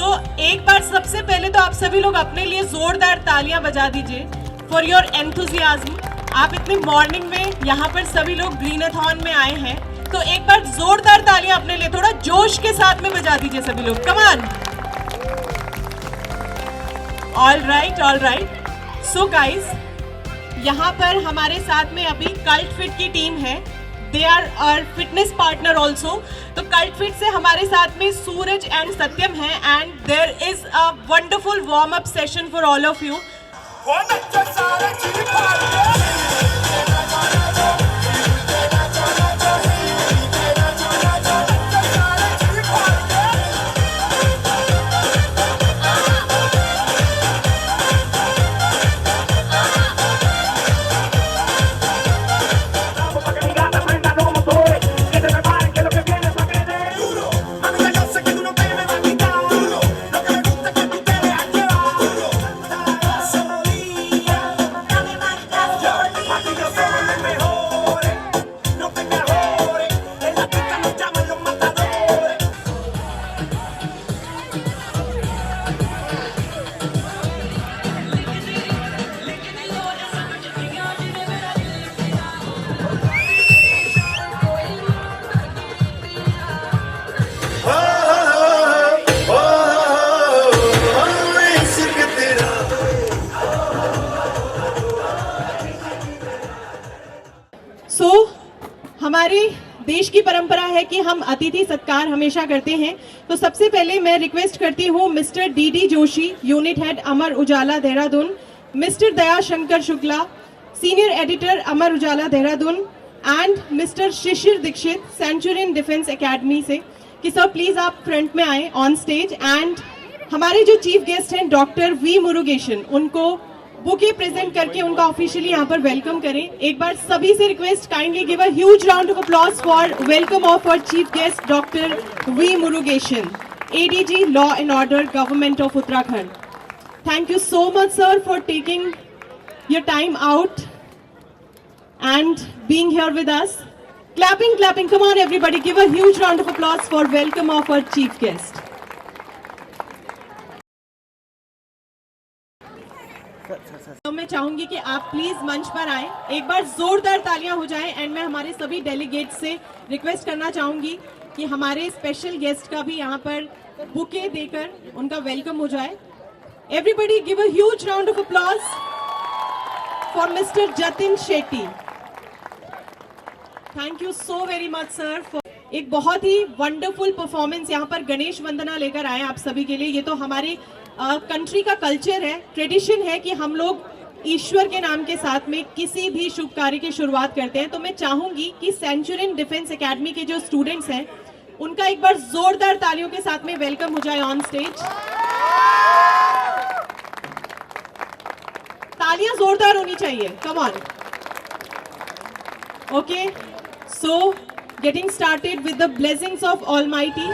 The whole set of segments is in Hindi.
एक बार सबसे पहले तो आप सभी लोग अपने लिए जोरदार तालियां बजा दीजिए फॉर योर एंथुजियाज्म। आप इतनी मॉर्निंग में यहाँ पर सभी लोग ग्रीनथॉन में आए हैं, तो एक बार जोरदार तालियां अपने लिए थोड़ा जोश के साथ में बजा दीजिए सभी लोग। Come on. All right. So guys, यहाँ पर हमारे साथ में अभी कल्ट फिट की टीम है। They are our fitness partner also. तो कल्ट फिट से हमारे साथ में सूरज एंड सत्यम है, and there is a wonderful warm up session for all of you. हमारे देश की परंपरा है कि हम अतिथि सत्कार हमेशा करते हैं। तो सबसे पहले मैं रिक्वेस्ट करती हूँ mister D Joshi, unit head Amar Ujala Dehradun, mister Daya Shankar Shukla, senior editor Amar Ujala Dehradun, and mister Shishir Dikshit, centurion defence academy से, कि सर प्लीज आप फ्रंट में आए ऑन स्टेज। एंड हमारे जो चीफ गेस्ट हैं डॉक्टर वी मुरुगेशन, उनको बुके प्रेजेंट करके उनका ऑफिशियली यहाँ पर वेलकम करें। एक बार सभी से request, kindly give a huge round of applause for welcome of our chief guest doctor V Murugesan, ADG law and order, government of Uttarakhand. Thank you so much sir for taking your time out and being here with us. Clapping, come on everybody, give a huge round of applause for welcome of our chief guest. तो मैं चाहूंगी कि आप प्लीज मंच पर आएं, एक बार जोरदार तालियां हो जाएं, एंड मैं हमारे सभी डेलीगेट से रिक्वेस्ट करना चाहूंगी कि हमारे स्पेशल गेस्ट का भी यहाँ पर बुके देकर उनका वेलकम हो जाए। Everybody give a huge round of applause for mister Jatin Shetty. Thank you so very much sir for एक बहुत ही वंडरफुल परफॉर्मेंस। यहाँ पर गणेश वंदना लेकर आए आप सभी के लिए। ये तो हमारे कंट्री का कल्चर है, ट्रेडिशन है कि हम लोग ईश्वर के नाम के साथ में किसी भी शुभ कार्य की शुरुआत करते हैं। तो मैं चाहूंगी कि सेंचुरियन डिफेंस एकेडमी के जो स्टूडेंट्स हैं उनका एक बार जोरदार तालियों के साथ में वेलकम हो जाए ऑन स्टेज। तालियां जोरदार होनी चाहिए, come on. Okay, so getting started with the blessings of Almighty.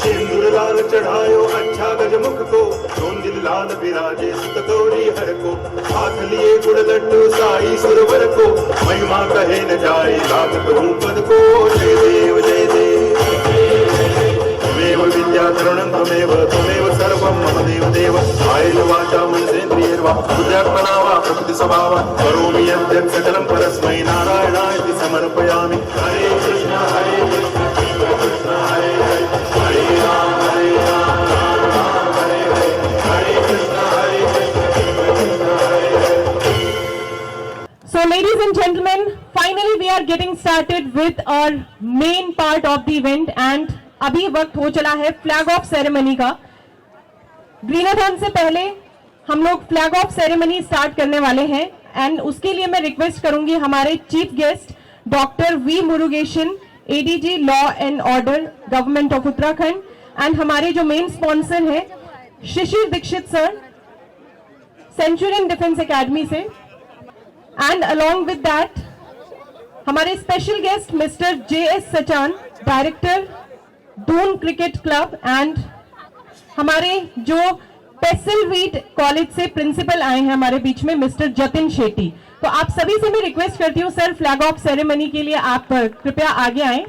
सिंदूर लाल चढ़ायो अच्छा गजमुख को, रोंदिल लाल विराजे सतगौरी हर को, हाथ लिए गुड़ लड्डू साई सुरवर को, महिमा कहे न जाए लागत हूँ पद को। जय देव जय देव, त्वमेव विद्या तरुणं त्वमेव सर्वं मम देव देव। कायेन वाचा मनसेन्द्रियैर्वा बुद्ध्यात्मना वा प्रकृति स्वभावा करोमि यद्यत् सकलं परस्मै नारायणाय समर्पयामि। हरे कृष्ण कृष्ण कृष्ण हरे हरे, हरे राम राम राम हरे हरे, हरे Krishna Krishna Hare Hare. So ladies and gentlemen, finally we are getting started with our main part of the event, and अभी वक्त हो चला है फ्लैग ऑफ सेरेमनी का। ग्रीनथॉन से पहले हम लोग फ्लैग ऑफ सेरेमनी स्टार्ट करने वाले हैं, एंड उसके लिए मैं रिक्वेस्ट करूंगी हमारे chief guest doctor V Murugesan, ADG law and order, government of Uttarakhand, and हमारे जो मेन स्पॉन्सर हैं Shishir Dikshit sir, Centurion defence academy से, एंड अलॉन्ग विद दैट हमारे special guest mister JS Sachan, director Doon cricket club, and हमारे जो पेसिलवीट कॉलेज से प्रिंसिपल आए हैं हमारे बीच में मिस्टर जतिन शेट्टी। तो आप सभी से मैं रिक्वेस्ट करती हूँ सर, फ्लैग ऑफ सेरेमनी के लिए आप कृपया आगे आएं।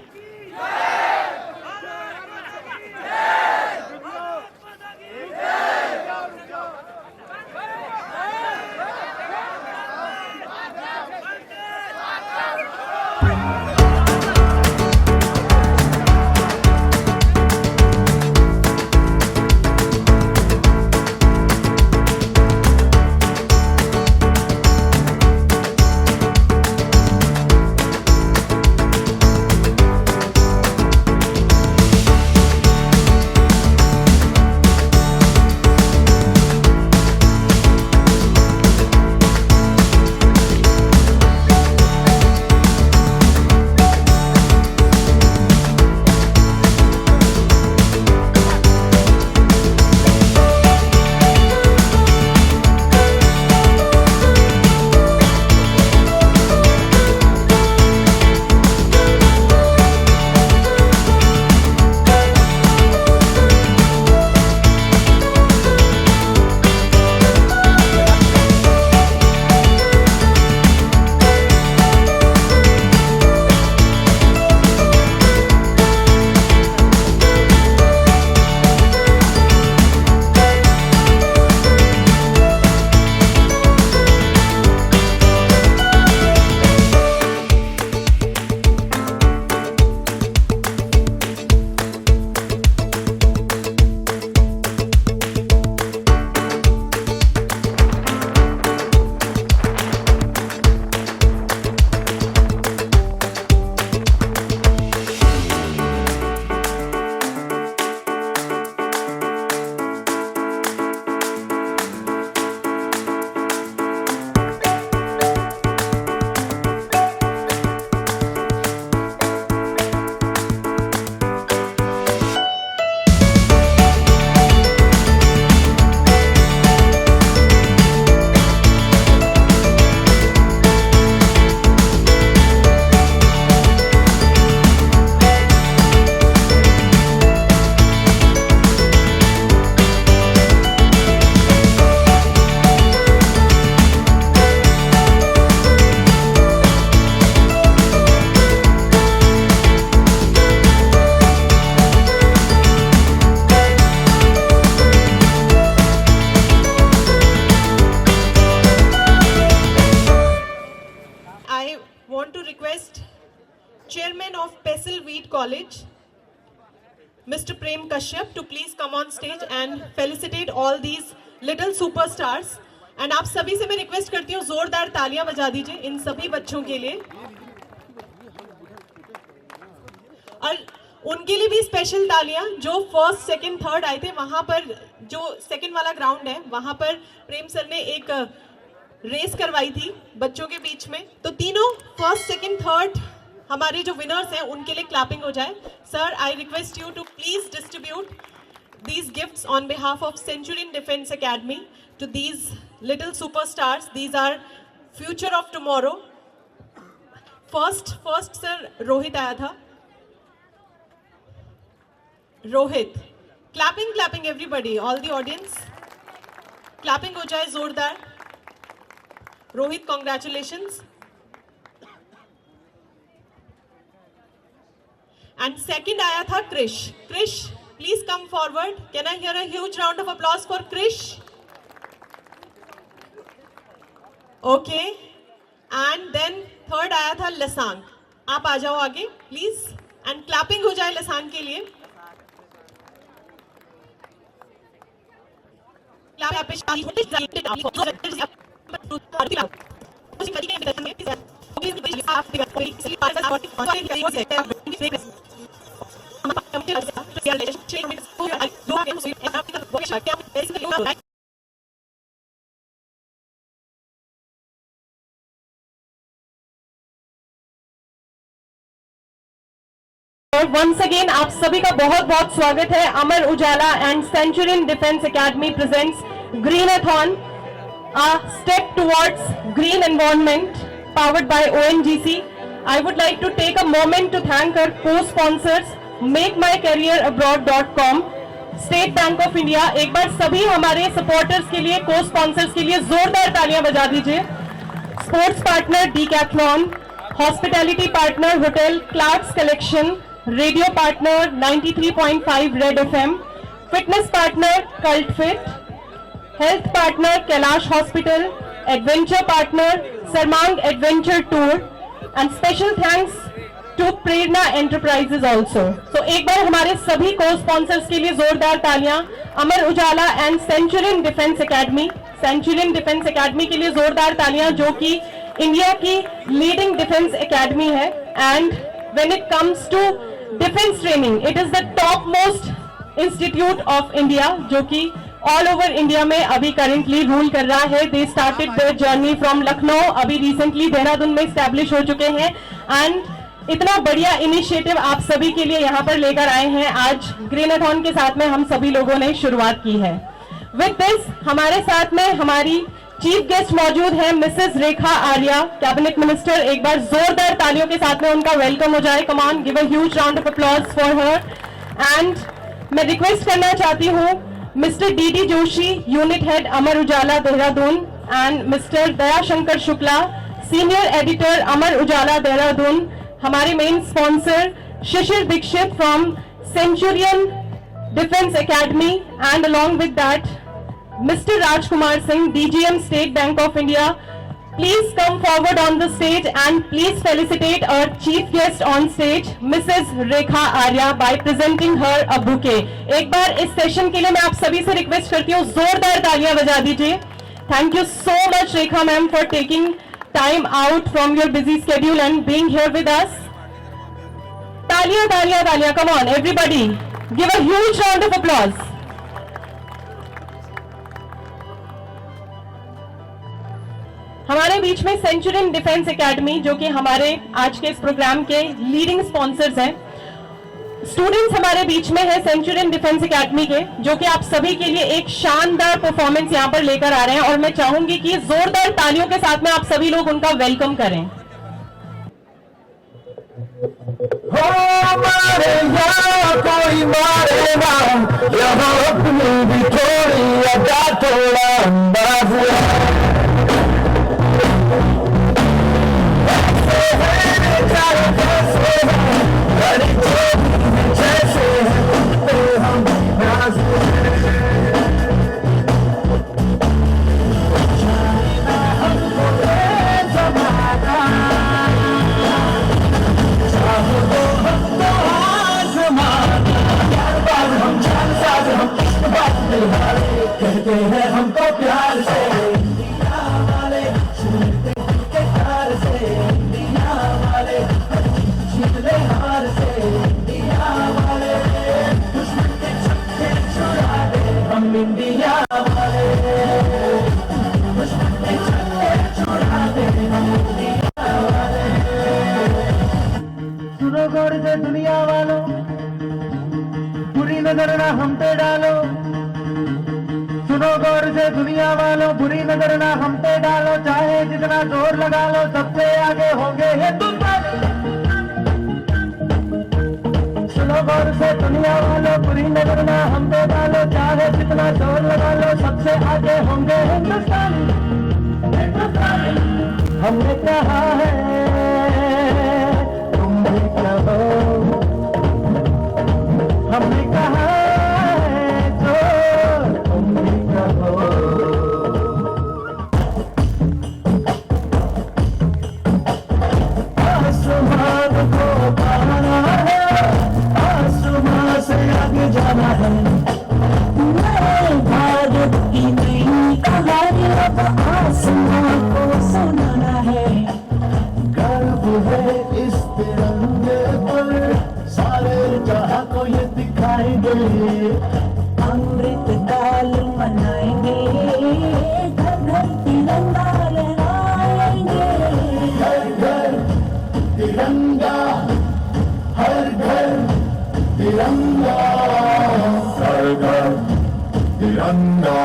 Chairman of Pessil Wheat College, Mr. Prem Kashyap, to please come on stage and felicitate all these little superstars. And आप सभी से मैं रिक्वेस्ट करती हूँ जोरदार तालियां बजा दीजिए इन सभी बच्चों के लिए, और उनके लिए भी स्पेशल तालियां जो फर्स्ट सेकंड थर्ड आए थे। वहां पर जो सेकंड वाला ग्राउंड है वहां पर प्रेम सर ने एक रेस करवाई थी बच्चों के बीच में, तो तीनों फर्स्ट सेकंड थर्ड हमारे जो विनर्स हैं उनके लिए क्लैपिंग हो जाए। Sir, I request you to please distribute these gifts on behalf of Centurion Defense Academy to these little superstars. These are future of tomorrow. First sir Rohit आया था। Rohit, clapping everybody, all the audience, clapping हो जाए जोरदार। Rohit, congratulations. And second आया था Krish. Krish, please come forward. Can I hear a huge round of applause for Krish? Okay. And then third आया था Lasang. आप आ जाओ आगे please. And clapping हो जाए Lasang के लिए. Once again आप सभी का बहुत बहुत स्वागत है। Amar Ujala and Centurion defence Academy presents Greenathon, a step towards green environment powered by ONGC. I would like to take a moment to thank our co-sponsors MakeMyCareerAbroad.com, State Bank of India. एक बार सभी हमारे सपोर्टर्स के लिए, को-स्पॉन्सर्स के लिए जोरदार तालियां बजा दीजिए। sports partner Decathlon, hospitality partner Hotel Clark's Collection, radio partner 93.5 Red FM, fitness partner Cult Fit, health partner Kailash Hospital, adventure partner Sarmang Adventure Tour, and special thanks to Prerna Enterprises also. So एक बार हमारे सभी को स्पॉन्सर्स के लिए जोरदार तालियां। Amar Ujala and Centurion defence academy के लिए जोरदार तालियां, जो कि इंडिया की लीडिंग डिफेंस एकेडमी है। And when it comes to defence training, it is the top most institute of India, जो कि ऑल ओवर इंडिया में अभी करेंटली रूल कर रहा है। They started their journey from Lucknow, अभी रिसेंटली देहरादून में स्टैब्लिश हो चुके हैं। एंड इतना बढ़िया इनिशिएटिव आप सभी के लिए यहाँ पर लेकर आए हैं। आज ग्रेनाथॉन के साथ में हम सभी लोगों ने शुरुआत की है। विद दिस हमारे साथ में हमारी चीफ गेस्ट मौजूद है Mrs Rekha Arya, cabinet minister. एक बार जोरदार तालियों के साथ में उनका वेलकम हो जाए। Come on, give a huge round of applause for her. And मैं रिक्वेस्ट करना चाहती हूँ mister D Joshi, unit head Amar Ujala Dehradun, and mister Dayashankar Shukla, senior editor Amar Ujala Dehradun, हमारे main sponsor Shishir Dikshit from Centurion defence Academy, and along with that mister Rajkumar Singh, DGM State Bank of India. Please come forward on the stage and please felicitate our chief guest on stage Mrs Rekha Arya bye presenting her a bouquet. एक बार इस सेशन के लिए मैं आप सभी से रिक्वेस्ट करती हूँ, जोरदार तालियां बजा दीजिए। Thank you so much Rekha ma'am for taking time out from your busy schedule and being here with us. Talia, talia, talia. Come on, everybody. Give a huge round of applause. हमारे बीच में सेंचुरियन डिफेंस एकेडमी, जो कि हमारे आज के इस प्रोग्राम के लीडिंग स्पॉन्सर्स हैं। स्टूडेंट्स हमारे बीच में है सेंचुरियन डिफेंस एकेडमी के, जो कि आप सभी के लिए एक शानदार परफॉर्मेंस यहां पर लेकर आ रहे हैं। और मैं चाहूंगी कि जोरदार तालियों के साथ में आप सभी लोग उनका वेलकम करें। हो मारे या कोई मारे ना, यहाँ अपनी भी थोड़ी अदा थोड़ा अंदाज कहते हैं हमको प्यार से इंडिया वाले, सुनते के प्यार से इंडिया वाले, जीत ले हार से इंडिया वाले, दुश्मन के छक्के छुड़ा दे हम इंडिया वाले, दुश्मन के छक्के छुड़ा दे हम इंडिया वाले। सुनो गौर से दुनिया वालों, बुरी नजर ना हम पे डालो। सुनो गौर से दुनिया वालों, बुरी नजर ना हम पे डालो। चाहे जितना जोर लगा लो, सबसे आगे होंगे हिंदुस्तानी। सुनो गौर से दुनिया वालों, बुरी नजर ना हम पे डालो। चाहे जितना जोर लगा लो, सबसे आगे होंगे हिंदुस्तानी। हमने कहा है तुम भी कहो, हमने कहा है जो तुम भी कहो। आसमान को पाना है, आसमान से आगे जाना है। भारत की नई कहानी अब आसमान को सुनाना है। गर्व है इस तिरंगे पर, सारे जहां को ये दिखाई दे। अमृत काल मनाएंगे, घर घर तिरंगा लहराएंगे। घर घर तिरंगा, हर घर तिरंगा, हर घर तिरंगा,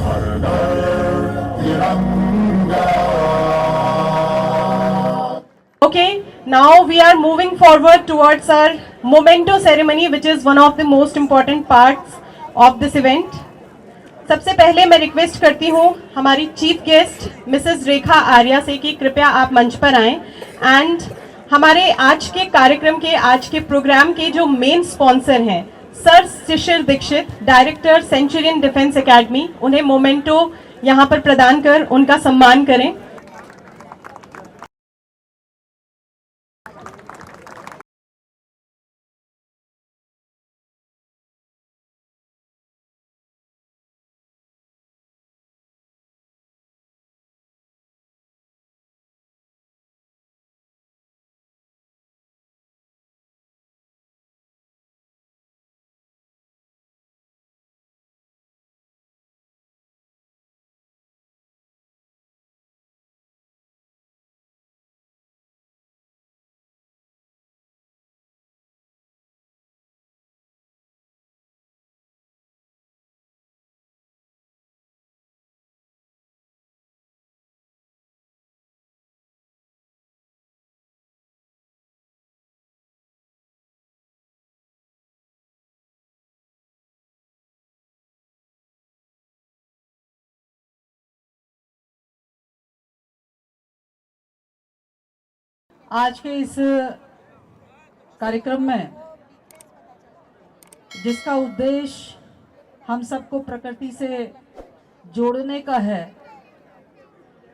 हर घर तिरंगा। Okay, now we are moving forward towards our memento ceremony, which is one of the most important parts of this event. सबसे पहले मैं रिक्वेस्ट करती हूँ हमारी chief guest Mrs Rekha Arya से कि कृपया आप मंच पर आएं एंड हमारे आज के कार्यक्रम के आज के प्रोग्राम के जो मेन स्पॉन्सर हैं sir Shishir Dikshit, director Centurion defence Academy, उन्हें मोमेंटो यहाँ पर प्रदान कर उनका सम्मान करें। आज के इस कार्यक्रम में जिसका उद्देश्य हम सबको प्रकृति से जोड़ने का है,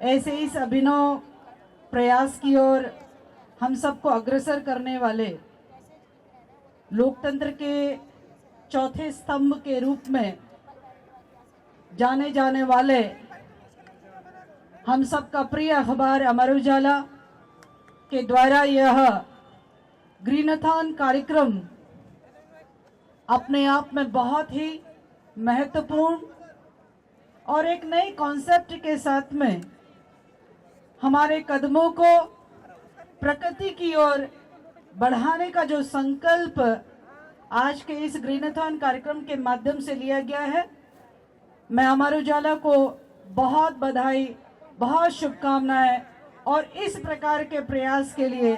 ऐसे इस अभिनव प्रयास की ओर हम सबको अग्रसर करने वाले लोकतंत्र के चौथे स्तंभ के रूप में जाने जाने वाले हम सबका प्रिय अखबार अमर उजाला के द्वारा यह ग्रीनथॉन कार्यक्रम अपने आप में बहुत ही महत्वपूर्ण और एक नई कॉन्सेप्ट के साथ में हमारे कदमों को प्रकृति की ओर बढ़ाने का जो संकल्प आज के इस ग्रीनथॉन कार्यक्रम के माध्यम से लिया गया है, मैं अमर उजाला को बहुत बधाई, बहुत शुभकामनाएं और इस प्रकार के प्रयास के लिए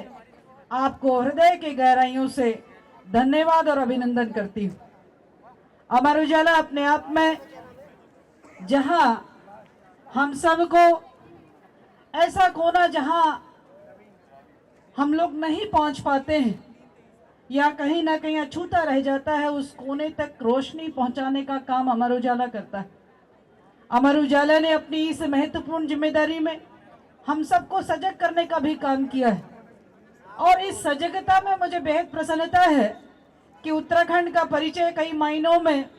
आपको हृदय की गहराइयों से धन्यवाद और अभिनंदन करती हूँ। अमर उजाला अपने आप में जहां हम सबको ऐसा कोना जहां हम लोग नहीं पहुंच पाते हैं या कहीं ना कहीं अछूता रह जाता है, उस कोने तक रोशनी पहुंचाने का काम अमर उजाला करता है। अमर उजाला ने अपनी इस महत्वपूर्ण जिम्मेदारी में हम सबको सजग करने का भी काम किया है और इस सजगता में मुझे बेहद प्रसन्नता है कि उत्तराखंड का परिचय कई मायनों में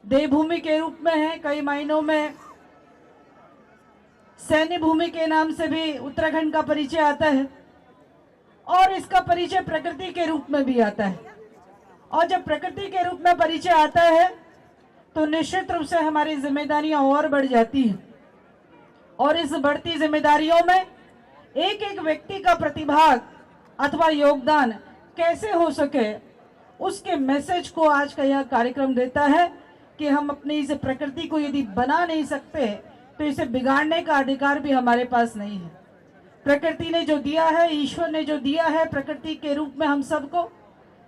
देवभूमि के रूप में है, कई मायनों में सैन्य भूमि के नाम से भी उत्तराखंड का परिचय आता है और इसका परिचय प्रकृति के रूप में भी आता है। और जब प्रकृति के रूप में परिचय आता है तो निश्चित रूप से हमारी जिम्मेदारियां और बढ़ जाती हैं और इस बढ़ती जिम्मेदारियों में एक एक व्यक्ति का प्रतिभाग अथवा योगदान कैसे हो सके, उसके मैसेज को आज का यह कार्यक्रम देता है कि हम अपनी इस प्रकृति को यदि बना नहीं सकते तो इसे बिगाड़ने का अधिकार भी हमारे पास नहीं है। प्रकृति ने जो दिया है, ईश्वर ने जो दिया है प्रकृति के रूप में हम सबको,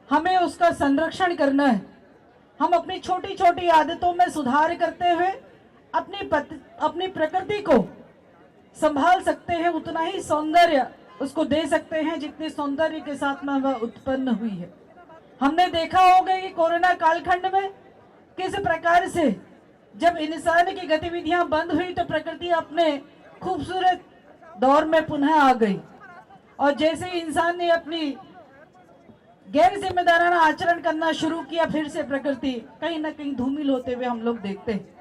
हमें उसका संरक्षण करना है। हम अपनी छोटी छोटी आदतों में सुधार करते हुए अपनी प्रकृति को संभाल सकते हैं, उतना ही सौंदर्य उसको दे सकते हैं जितने सौंदर्य के साथ में वह उत्पन्न हुई है। हमने देखा होगा कि कोरोना कालखंड में किस प्रकार से जब इंसान की गतिविधियां बंद हुई तो प्रकृति अपने खूबसूरत दौर में पुनः आ गई और जैसे इंसान ने अपनी गैर जिम्मेदाराना आचरण करना शुरू किया, फिर से प्रकृति कहीं ना कहीं धूमिल होते हुए हम लोग देखते हैं।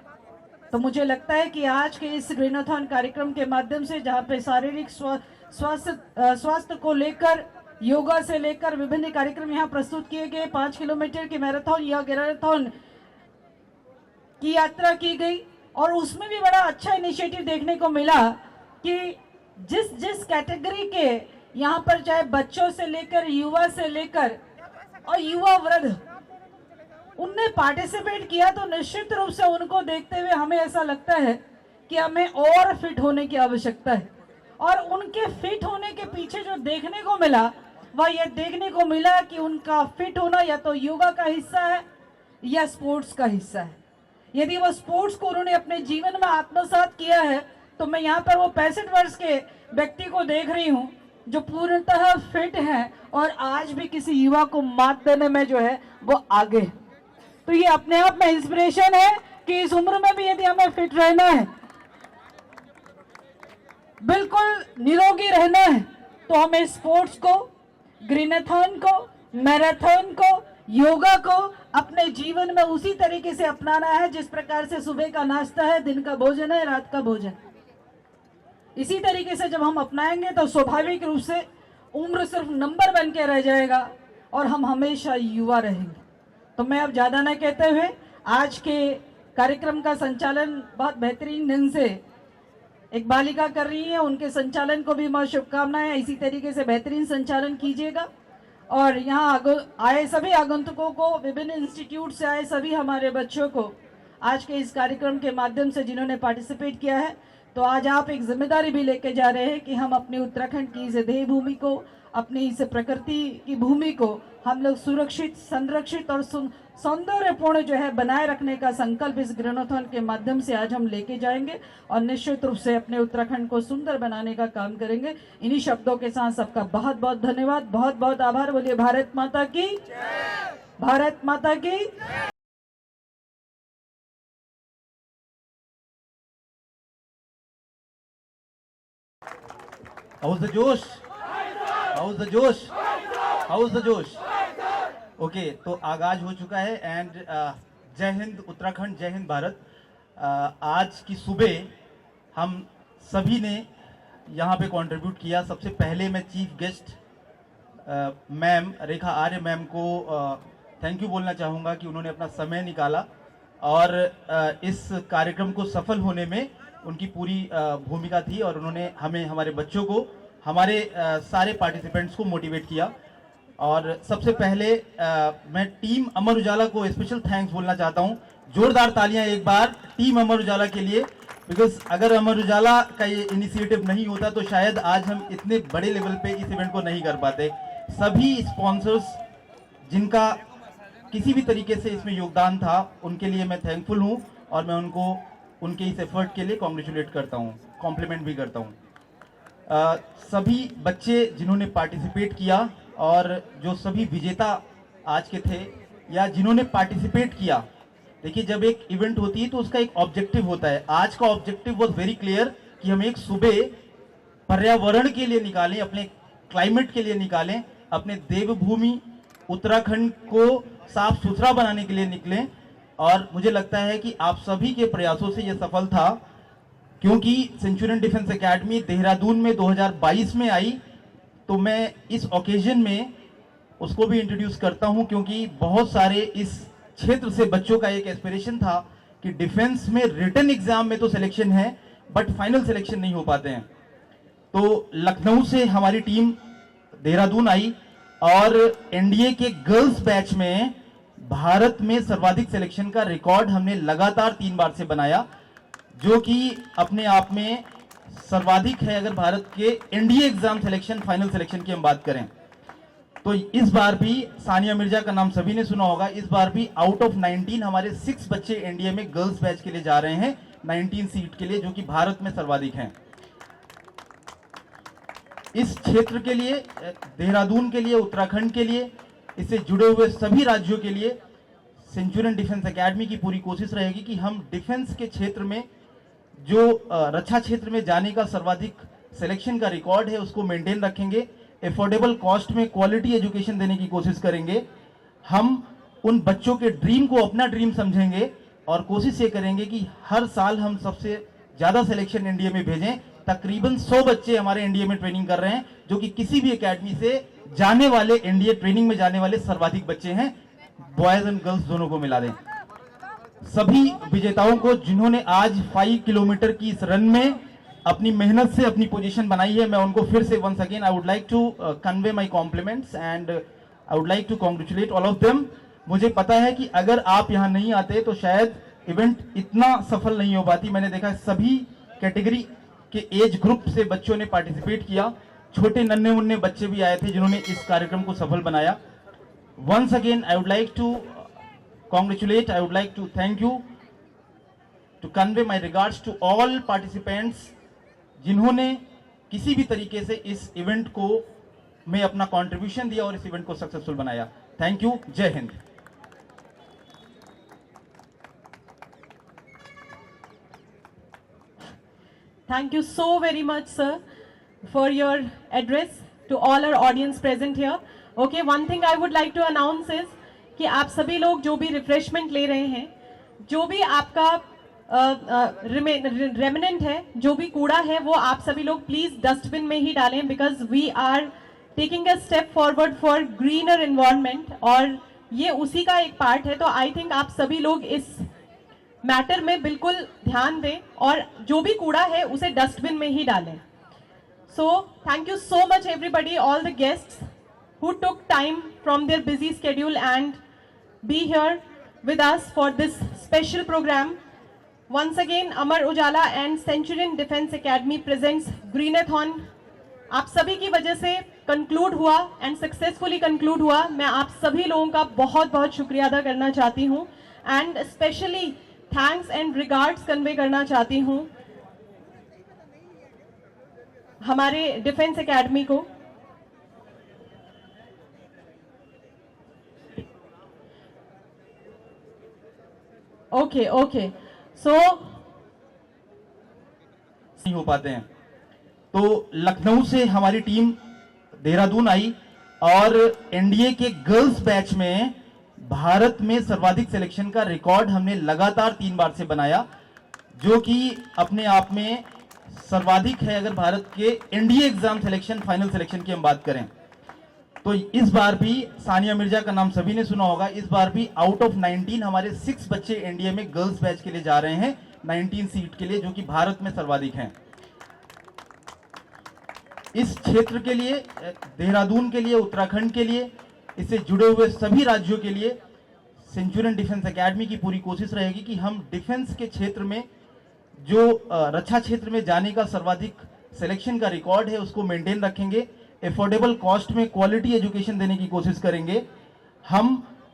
तो मुझे लगता है कि आज के इस ग्रीनथॉन कार्यक्रम के माध्यम से जहाँ पे शारीरिक स्वास्थ्य को लेकर, योगा से लेकर विभिन्न कार्यक्रम यहाँ प्रस्तुत किए गए, 5 किलोमीटर की मैराथन या मैराथन की यात्रा की गई और उसमें भी बड़ा अच्छा इनिशिएटिव देखने को मिला कि जिस कैटेगरी के यहाँ पर चाहे बच्चों से लेकर युवा से लेकर और युवा वृद्ध उनने पार्टिसिपेट किया, तो निश्चित रूप से उनको देखते हुए हमें ऐसा लगता है कि हमें और फिट होने की आवश्यकता है। और उनके फिट होने के पीछे जो देखने को मिला वह यह देखने को मिला कि उनका फिट होना या तो योगा का हिस्सा है या स्पोर्ट्स का हिस्सा है। यदि वो स्पोर्ट्स को उन्होंने अपने जीवन में आत्मसात किया है, तो मैं यहाँ पर वो 65 वर्ष के व्यक्ति को देख रही हूँ जो पूर्णतः फिट है और आज भी किसी युवा को मात देने में जो है वो आगे है। तो ये अपने आप में इंस्पिरेशन है कि इस उम्र में भी यदि हमें फिट रहना है, बिल्कुल निरोगी रहना है, तो हमें स्पोर्ट्स को, ग्रीनाथॉन को, मैराथन को, योगा को अपने जीवन में उसी तरीके से अपनाना है जिस प्रकार से सुबह का नाश्ता है, दिन का भोजन है, रात का भोजन। इसी तरीके से जब हम अपनाएंगे तो स्वाभाविक रूप से उम्र सिर्फ नंबर बन के रह जाएगा और हम हमेशा युवा रहेंगे। तो मैं अब ज्यादा न कहते हुए आज के कार्यक्रम का संचालन बहुत बेहतरीन ढंग से एक बालिका कर रही है, उनके संचालन को भी बहुत शुभकामनाएं। इसी तरीके से बेहतरीन संचालन कीजिएगा और यहाँ आए सभी आगंतुकों को, विभिन्न इंस्टीट्यूट से आए सभी हमारे बच्चों को आज के इस कार्यक्रम के माध्यम से जिन्होंने पार्टिसिपेट किया है, तो आज आप एक जिम्मेदारी भी लेके जा रहे हैं कि हम अपनी उत्तराखंड की इस देवभूमि को, अपनी इस प्रकृति की भूमि को हम लोग सुरक्षित, संरक्षित और सौंदर्यपूर्ण जो है बनाए रखने का संकल्प इस ग्रीनाथॉन के माध्यम से आज हम लेके जाएंगे और निश्चित रूप से अपने उत्तराखंड को सुंदर बनाने का काम करेंगे। इन्हीं शब्दों के साथ सबका बहुत बहुत धन्यवाद, बहुत बहुत आभार। बोलिए भारत माता की, भारत माता की। How's the जोश? How's the जोश? How's the जोश? ओके, तो आगाज हो चुका है एंड जय हिंद उत्तराखंड, जय हिंद भारत। आज की सुबह हम सभी ने यहाँ पे कंट्रीब्यूट किया। सबसे पहले मैं chief guest ma'am Rekha Arya ma'am को थैंक यू बोलना चाहूँगा कि उन्होंने अपना समय निकाला और इस कार्यक्रम को सफल होने में उनकी पूरी भूमिका थी और उन्होंने हमें, हमारे बच्चों को, हमारे सारे पार्टिसिपेंट्स को मोटिवेट किया। और सबसे पहले मैं टीम अमर उजाला को स्पेशल थैंक्स बोलना चाहता हूं। जोरदार तालियां एक बार टीम अमर उजाला के लिए, बिकॉज अगर अमर उजाला का ये इनिशिएटिव नहीं होता तो शायद आज हम इतने बड़े लेवल पे इस इवेंट को नहीं कर पाते। सभी स्पॉन्सर्स जिनका किसी भी तरीके से इसमें योगदान था, उनके लिए मैं थैंकफुल हूं और मैं उनको उनके इस एफर्ट के लिए कॉन्ग्रेचुलेट करता हूं, कॉम्प्लीमेंट भी करता हूं। सभी बच्चे जिन्होंने पार्टिसिपेट किया और जो सभी विजेता आज के थे या जिन्होंने पार्टिसिपेट किया, देखिए जब एक इवेंट होती है तो उसका एक ऑब्जेक्टिव होता है। आज का ऑब्जेक्टिव वाज वेरी क्लियर कि हम एक सुबह पर्यावरण के लिए निकालें, अपने क्लाइमेट के लिए निकालें, अपने देवभूमि उत्तराखंड को साफ सुथरा बनाने के लिए निकलें। और मुझे लगता है कि आप सभी के प्रयासों से यह सफल था, क्योंकि सेंचुरियन डिफेंस एकेडमी देहरादून में 2022 में आई। तो मैं इस ओकेजन में उसको भी इंट्रोड्यूस करता हूं, क्योंकि बहुत सारे इस क्षेत्र से बच्चों का एक एस्पिरेशन था कि डिफेंस में रिटन एग्जाम में तो सिलेक्शन है बट फाइनल सिलेक्शन नहीं हो पाते हैं। तो लखनऊ से हमारी टीम देहरादून आई और एनडीए के गर्ल्स बैच में भारत में सर्वाधिक सिलेक्शन का रिकॉर्ड हमने लगातार 3 बार से बनाया, जो कि अपने आप में सर्वाधिक है अगर भारत के NDA exam selection, final selection की हम बात करें। तो इस बार भी सानिया मिर्जा का नाम सभी ने सुना होगा, इस बार भी आउट ऑफ 19 हमारे 6 बच्चे एनडीए में गर्ल्स बैच के लिए जा रहे हैं, 19 सीट के लिए, जो कि भारत में सर्वाधिक हैं। इस क्षेत्र के लिए, देहरादून के लिए, उत्तराखंड के लिए, इससे जुड़े हुए सभी राज्यों के लिए सेंचुरियन डिफेंस एकेडमी की पूरी कोशिश रहेगी कि हम डिफेंस के क्षेत्र में जो रक्षा क्षेत्र में जाने का सर्वाधिक सिलेक्शन का रिकॉर्ड है उसको मेंटेन रखेंगे। एफोर्डेबल कॉस्ट में क्वालिटी एजुकेशन देने की कोशिश करेंगे। हम उन बच्चों के ड्रीम को अपना ड्रीम समझेंगे और कोशिश ये करेंगे कि हर साल हम सबसे ज्यादा सिलेक्शन एनडीए में भेजें। तकरीबन 100 बच्चे हमारे एनडीए में ट्रेनिंग कर रहे हैं, जो कि किसी भी एकेडमी से जाने वाले, एनडीए ट्रेनिंग में जाने वाले सर्वाधिक बच्चे हैं, बॉयज एंड गर्ल्स दोनों को मिला दें। सभी विजेताओं को जिन्होंने आज 5 किलोमीटर की इस रन में अपनी मेहनत से अपनी पोजीशन बनाई है, मैं उनको फिर से once again I would like to convey my compliments and I would like to congratulate all of them. मुझे पता है कि अगर आप यहाँ नहीं आते तो शायद इवेंट इतना सफल नहीं हो पाती। मैंने देखा सभी कैटेगरी के एज ग्रुप से बच्चों ने पार्टिसिपेट किया, छोटे नन्हे मुन्ने बच्चे भी आए थे जिन्होंने इस कार्यक्रम को सफल बनाया। Once again I would like to congratulate, I would like to thank you to convey my regards to all participants जिन्होंने किसी भी तरीके से इस इवेंट को में अपना कंट्रीब्यूशन दिया और इस इवेंट को सक्सेसफुल बनाया। Thank you. जय Hind. Thank you so very much, sir, for your address to all our audience present here. Okay, one thing I would like to announce is कि आप सभी लोग जो भी रिफ्रेशमेंट ले रहे हैं, जो भी आपका रेमिनेंट है, जो भी कूड़ा है, वो आप सभी लोग प्लीज डस्टबिन में ही डालें, because we are taking a step forward for greener environment और ये उसी का एक पार्ट है। तो आई थिंक आप सभी लोग इस मैटर में बिल्कुल ध्यान दें और जो भी कूड़ा है उसे डस्टबिन में ही डालें। So thank you so much everybody, all the guests who took time from their busy schedule and be here with us for this special program. Once again, Amar Ujala and Centurion Defense Academy presents Greenathon. आप सभी की वजह से कंक्लूड हुआ एंड सक्सेसफुली कंक्लूड हुआ। मैं आप सभी लोगों का बहुत बहुत शुक्रिया अदा करना चाहती हूँ and specially thanks and regards convey करना चाहती हूँ हमारे डिफेंस एकेडमी को। ओके सो नहीं हो पाते हैं तो लखनऊ से हमारी टीम देहरादून आई और एनडीए के गर्ल्स बैच में भारत में सर्वाधिक सिलेक्शन का रिकॉर्ड हमने लगातार 3 बार से बनाया, जो कि अपने आप में सर्वाधिक है अगर भारत के NDA exam selection final selection की हम बात करें। तो इस बार भी सानिया मिर्जा का नाम सभी ने सुना होगा, इस बार भी आउट ऑफ 19 हमारे 6 बच्चे एनडीए में गर्ल्स बैच के लिए जा रहे हैं 19 सीट के लिए, जो कि भारत में सर्वाधिक हैं। इस क्षेत्र के लिए, देहरादून के लिए, उत्तराखंड के लिए, इससे जुड़े हुए सभी राज्यों के लिए सेंचुरियन डिफेंस एकेडमी की पूरी कोशिश रहेगी कि हम डिफेंस के क्षेत्र में जो रक्षा क्षेत्र में जाने का सर्वाधिक सिलेक्शन का रिकॉर्ड है उसको मेंटेन रखेंगे। एफोर्डेबल कॉस्ट में क्वालिटी एजुकेशन देने की कोशिश करेंगे। हम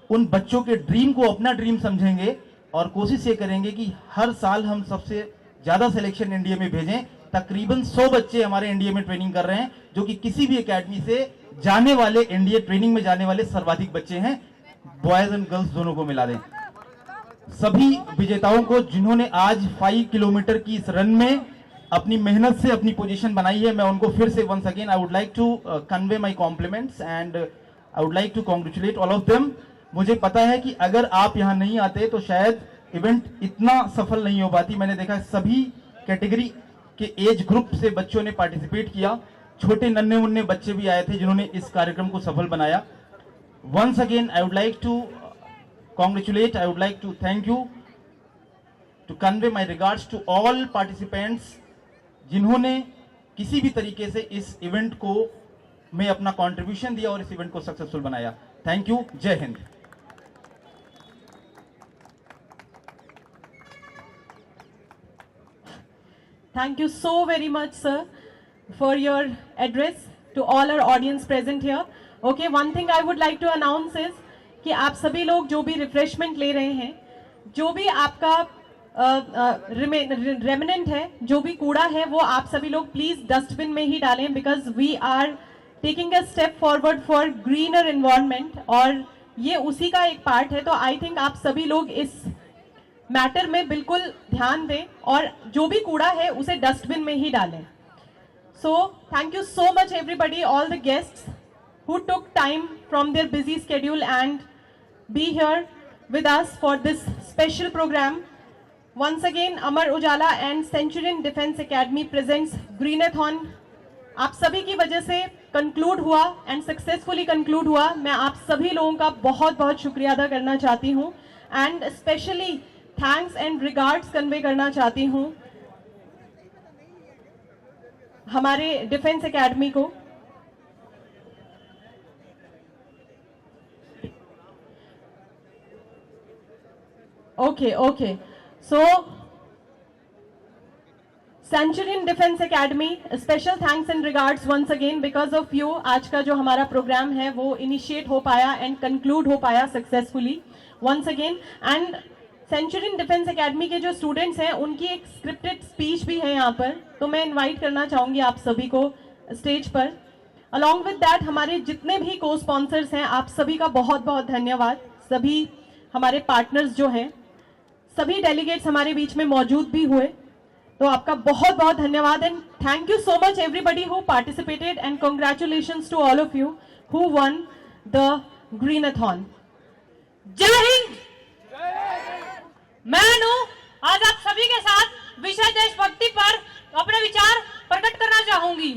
उन बच्चों के ड्रीम को अपना ड्रीम समझेंगे और कोशिश ये करेंगे कि हर साल हम सबसे ज्यादा सिलेक्शन एनडीए में भेजें। तकरीबन 100 बच्चे हमारे एनडीए में ट्रेनिंग कर रहे हैं, जो कि किसी भी एकेडमी से जाने वाले एनडीए ट्रेनिंग में जाने वाले सर्वाधिक बच्चे हैं, बॉयज एंड गर्ल्स दोनों को मिला दें। सभी विजेताओं को जिन्होंने आज 5 किलोमीटर की इस रन में अपनी मेहनत से अपनी पोजीशन बनाई है, मैं उनको फिर से once again I would like to convey my compliments and I would like to congratulate all of them. मुझे पता है कि अगर आप यहां नहीं आते तो शायद इवेंट इतना सफल नहीं हो पाती। मैंने देखा सभी कैटेगरी के एज ग्रुप से बच्चों ने पार्टिसिपेट किया, छोटे नन्हे मुन्ने बच्चे भी आए थे जिन्होंने इस कार्यक्रम को सफल बनाया। Once again I would like to congratulate, I would like to thank you, to convey my regards to all participants जिन्होंने किसी भी तरीके से इस इवेंट को में अपना कंट्रीब्यूशन दिया और इस इवेंट को सक्सेसफुल बनाया। Thank you. जय Hind. Thank you so very much, sir, for your address to all our audience present here. Okay, one thing I would like to announce is कि आप सभी लोग जो भी रिफ्रेशमेंट ले रहे हैं, जो भी आपका रेमिनेंट है, जो भी कूड़ा है, वो आप सभी लोग प्लीज डस्टबिन में ही डालें, because we are taking a step forward for greener environment और ये उसी का एक पार्ट है। तो आई थिंक आप सभी लोग इस मैटर में बिल्कुल ध्यान दें और जो भी कूड़ा है उसे डस्टबिन में ही डालें। So thank you so much everybody, all the guests who took time from their busy schedule and be here with us for this special program. Once again, Amar Ujala and Centurion Defense Academy presents Greenathon. आप सभी की वजह से कंक्लूड हुआ एंड सक्सेसफुली कंक्लूड हुआ। मैं आप सभी लोगों का बहुत बहुत शुक्रिया अदा करना चाहती हूँ and specially thanks and regards convey करना चाहती हूँ हमारे डिफेंस एकेडमी को। Okay so centurion defence academy, special thanks and regards once again because of you. आज का जो हमारा प्रोग्राम है वो इनिशिएट हो पाया एंड कंक्लूड हो पाया successfully once again. And Centurion defence academy के जो स्टूडेंट्स हैं उनकी एक स्क्रिप्टेड स्पीच भी है यहाँ पर, तो मैं इनवाइट करना चाहूंगी आप सभी को स्टेज पर। अलॉन्ग विद दैट हमारे जितने भी को स्पॉन्सर्स हैं, आप सभी का बहुत बहुत धन्यवाद। सभी हमारे पार्टनर्स जो हैं, सभी डेलीगेट्स हमारे बीच में मौजूद भी हुए, तो आपका बहुत बहुत धन्यवाद and thank you so much everybody who participated and congratulations to all of you who won the Greenathon. जय हिंद। मैं अनु आज आप सभी के साथ विषय देशभक्ति पर अपने विचार प्रकट करना चाहूंगी।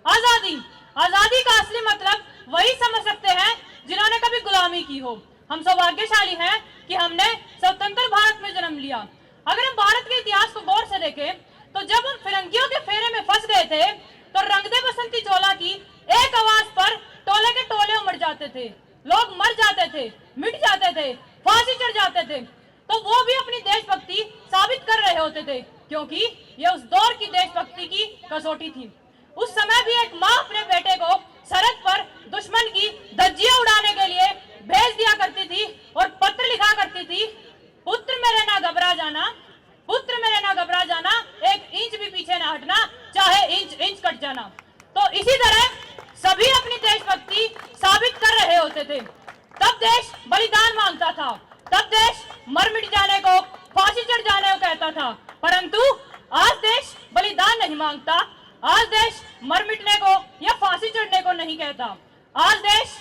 आजादी, आजादी का असली मतलब वही समझ सकते हैं जिन्होंने कभी गुलामी की हो। हम सौभाग्यशाली हैं कि हमने स्वतंत्र भारत में जन्म लिया। अगर हम भारत के इतिहास को गौर से देखें तो जब हम फिरंगियों के फेरे में फंस गए थे तो रंग दे बसंती चोला की एक आवाज पर टोले के टोले उमड़ जाते थे, लोग मर जाते थे, मिट जाते थे, फांसी चढ़ जाते थे, तो वो भी अपनी देशभक्ति साबित कर रहे होते थे, क्योंकि ये उस दौर की देशभक्ति की कसौटी थी। उस समय भी एक माँ अपने बेटे को सरहद पर दुश्मन की धज्जियां उड़ाने के लिए भेज दिया करती थी और पत्र लिखा करती थी, पुत्र मेरे ना घबरा जाना, पुत्र मेरे ना घबरा जाना, एक इंच भी पीछे ना हटना, चाहे इंच इंच कट जाना। तो इसी तरह सभी अपनी देशभक्ति साबित कर रहे होते थे। तब देश बलिदान मांगता था, तब देश मर मिट जाने को, फांसी चढ़ जाने को कहता था, परंतु आज देश बलिदान नहीं मांगता, आज देश मर मिटने को या फांसी चढ़ने को नहीं कहता। आज देश,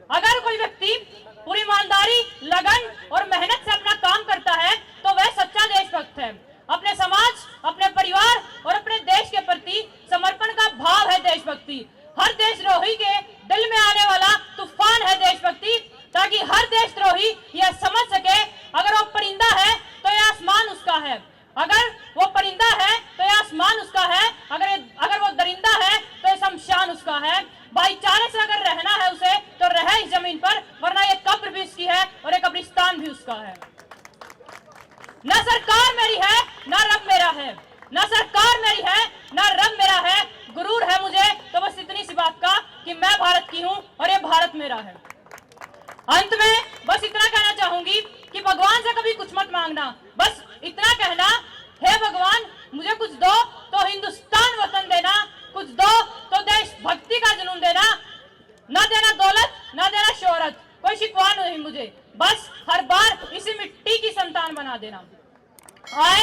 अगर कोई व्यक्ति पूरी ईमानदारी, लगन और मेहनत से अपना काम करता है तो वह सच्चा देशभक्त है। अपने समाज, अपने परिवार और अपने देश के प्रति समर्पण का भाव है देशभक्ति। हर देशद्रोही के दिल में आने वाला तूफान है देशभक्ति, ताकि हर देशद्रोही यह समझ सके अगर वो परिंदा है तो यह आसमान उसका है, अगर वो परिंदा है तो यह आसमान उसका है, अगर वो दरिंदा है तो यह शमशान उसका है। भाईचारे से अगर रहना है उसे तो रहे इस जमीन पर, वरना ये कब्र भी उसकी है और ये कब्रिस्तान भी उसका है। न सरकार मेरी है न रब मेरा है, न सरकार मेरी है न रब मेरा है, गुरूर है मुझे तो बस इतनी सी बात का कि मैं भारत की हूँ और ये भारत मेरा है। अंत में बस इतना कहना चाहूंगी कि भगवान से कभी कुछ मत मांगना, बस इतना कहना, हे भगवान मुझे कुछ दो तो हिंदुस्तान वतन देना, कुछ दो तो देशभक्ति का जुनून देना, न देना दौलत न देना शोहरत, कोई शिकवा नहीं मुझे, बस हर बार इसी मिट्टी की संतान बना देना। I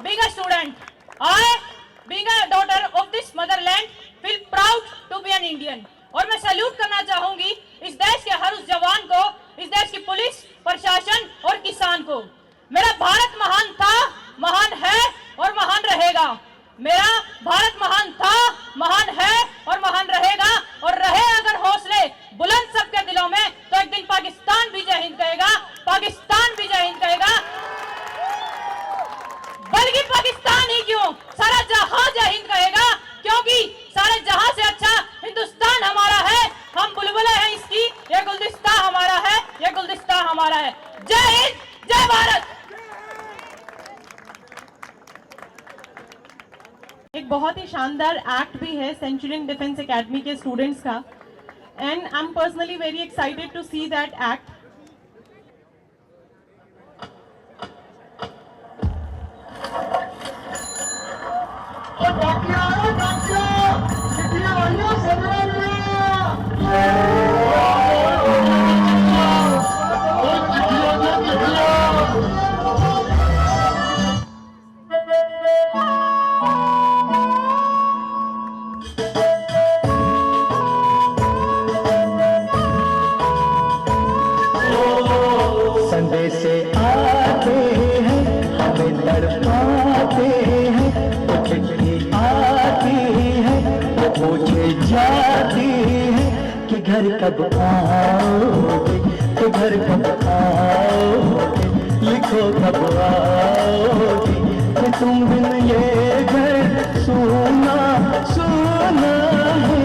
being a student, I being a daughter of this motherland feel proud to be an Indian। और मैं सैल्यूट करना चाहूंगी इस देश के हर उस जवान को, इस देश की पुलिस, प्रशासन और किसान को। मेरा भारत महान था, महान है और महान रहेगा। मेरा भारत महान था, महान है और महान रहेगा, और रहे अगर हौसले बुलंद सबके दिलों में तो एक दिन पाकिस्तान भी जय हिंद कहेगा, पाकिस्तान भी जय हिंद कहेगा। बल्कि पाकिस्तान ही क्यों, सारा जहां जय हिंद कहेगा, क्योंकि सारे जहां से अच्छा हिंदुस्तान हमारा है। हम बुलबुलें हैं इसकी, ये गुलदस्ता हमारा है, ये गुलदस्ता हमारा है। जय हिंद, जय भारत। एक बहुत ही शानदार एक्ट भी है सेंचुरियन डिफेंस एकेडमी के स्टूडेंट्स का, and I am personally very excited to see that act. Sunday से आते हैं हमें तड़पाते हैं, तो चिट्ठी आती है वो पूछे जाती है कि घर कब आओगे, कि घर कब आओगे, लिखो कब आओगे, कि तुम बिन ये घर सुना सुना है।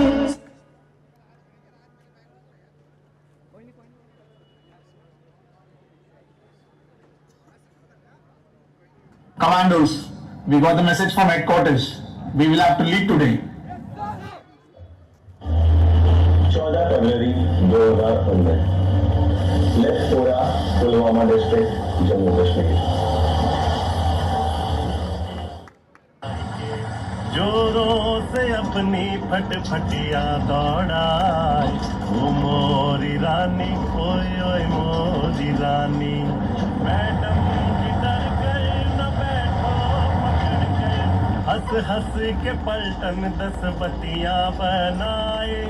Commandos, we got the message from headquarters. We will have to leave today. 14 फरवरी 2015 लेफ्टपोरा, पुलवामा डिस्ट्रिक्ट, जम्मू कश्मीर। जोरों से अपनी फटफटिया दौड़ाए वो मोरी रानी, ओए ओए मोरी रानी। मैडम की डर गए न बैठो पकड़ के, हंस हंस के पलटन 10 बतियां बनाए।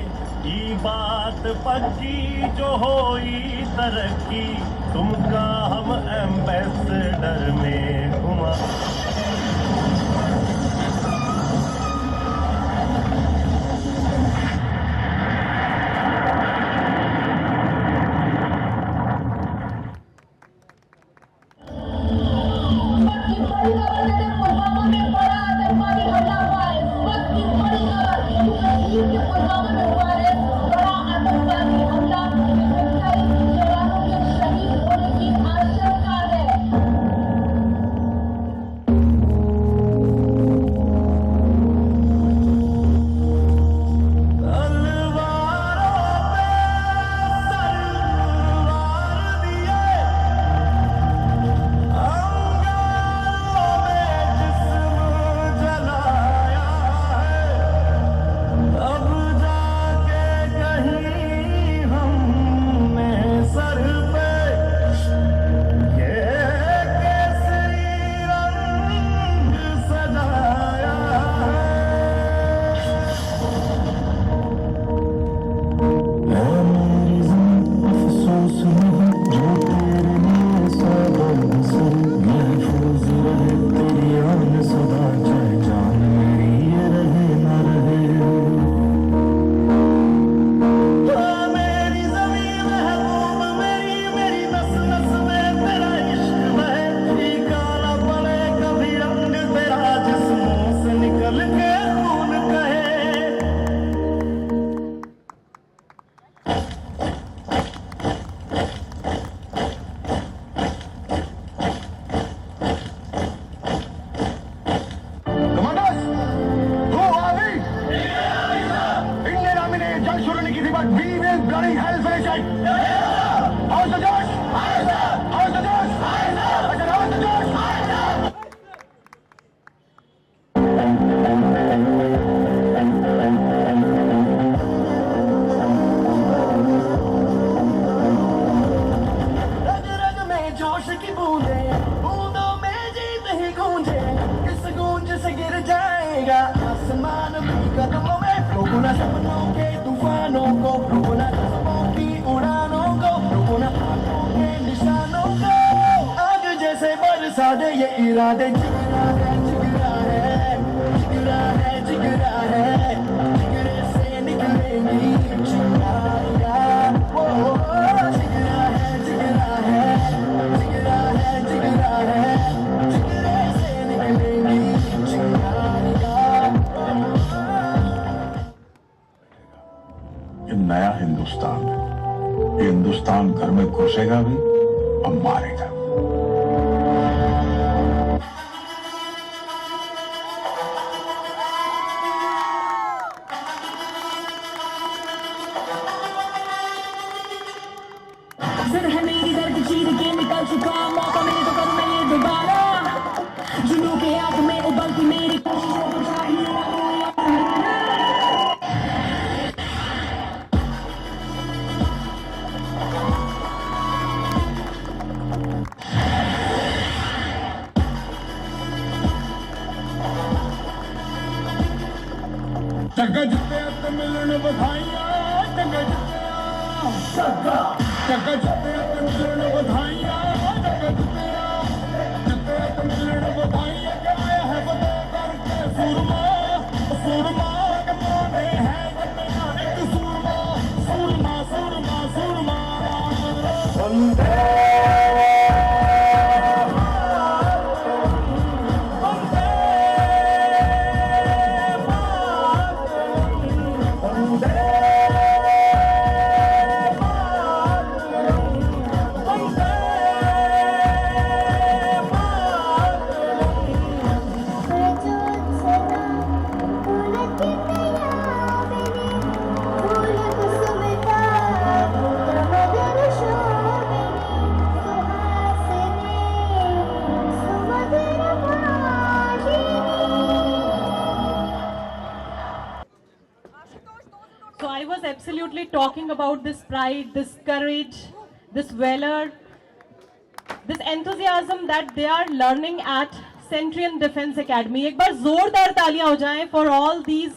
ई बात पक्की जो होई तरक्की, तुमका हम एम्बेसडर में घुमा। ये इरादे जिगरा है, जिगरा है, जिगरा है, जिगरा है, जिगरे से निकलेंगी चिंगारियां। ओ जिगरा है, जिगरा है, जिगरा है, जिगरा है, जिगरे से निकलेंगी चिंगारियां। ये नया हिंदुस्तान है। ये हिंदुस्तान घर में घुसेगा भी और मारेगा। सर है मेरी दर्द चीर के निकल चुका, मौका मिले तो करूं मैं ये दोबारा। जुनून के आग में उबलती मेरी कोशिशों को चाहिए। जग जिते ते मिलन बधाइयां, जग जिते जग जिते ते मिलन बधाइयां, जग जिते ते मिलन बधाइयां। के आया है फतेह करके सूरमा, सूरमा के माने है एक सूरमा, सूरमा, सूरमा, सूरमा। वंदे फूल कुसुम का मगर शोर about this pride, this courage, this valor, this enthusiasm that they are learning at Centurion Defence Academy. एक बार जोरदार तालियां हो जाएं for all these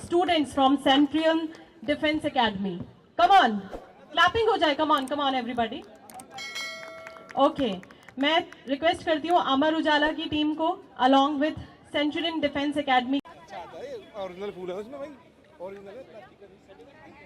students from Centurion Defence Academy. Come on, clapping हो जाए. Come on everybody. Okay, मैं रिक्वेस्ट करती हूँ अमर उजाला की टीम को along with Centurion Defence Academy. Original फूल है उसमें भाई, ओरिजिनल है, प्लास्टिक का नहीं।